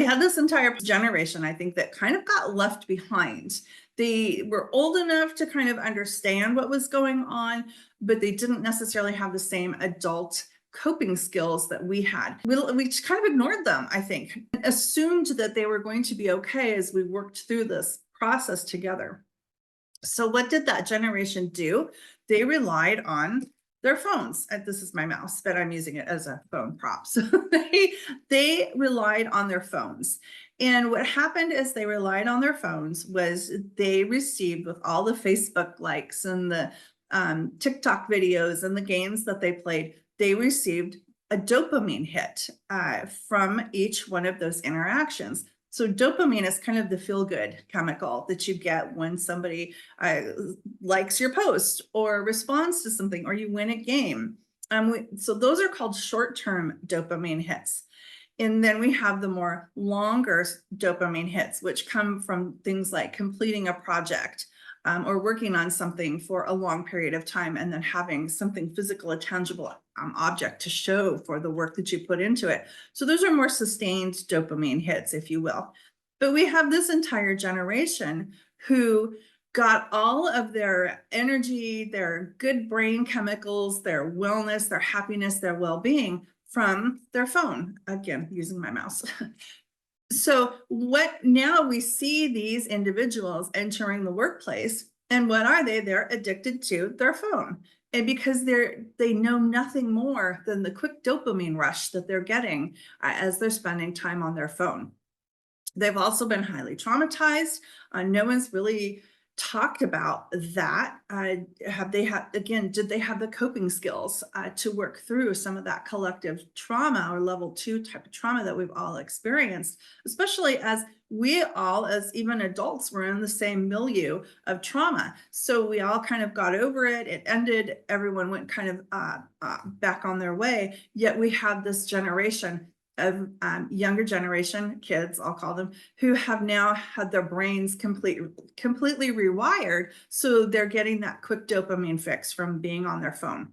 we had this entire generation, I think, that kind of got left behind. They were old enough to kind of understand what was going on, but they didn't necessarily have the same adult coping skills that we had. We just kind of ignored them, I think, assumed that they were going to be okay as we worked through this process together. So what did that generation do? They relied on their phones. This is my mouse, but I'm using it as a phone prop. So they relied on their phones. And what happened as they relied on their phones was they received, with all the Facebook likes and the TikTok videos and the games that they played, they received a dopamine hit from each one of those interactions. So dopamine is kind of the feel-good chemical that you get when somebody likes your post or responds to something, or you win a game. So those are called short-term dopamine hits. And then we have the more longer dopamine hits, which come from things like completing a project, or working on something for a long period of time, and then having something physical, a tangible object to show for the work that you put into it. So those are more sustained dopamine hits, if you will. But we have this entire generation who got all of their energy, their good brain chemicals, their wellness, their happiness, their well-being from their phone. Again, using my mouse. So what now we see these individuals entering the workplace, and what are they? They're addicted to their phone. And because they know nothing more than the quick dopamine rush that they're getting as they're spending time on their phone. They've also been highly traumatized. No one's really talked about that. Did they have the coping skills to work through some of that collective trauma, or level 2 type of trauma that we've all experienced, especially as we all, as even adults, were in the same milieu of trauma. So we all kind of got over it. It ended. Everyone went kind of back on their way. Yet we have this generation of younger generation kids, I'll call them, who have now had their brains completely rewired. So they're getting that quick dopamine fix from being on their phone.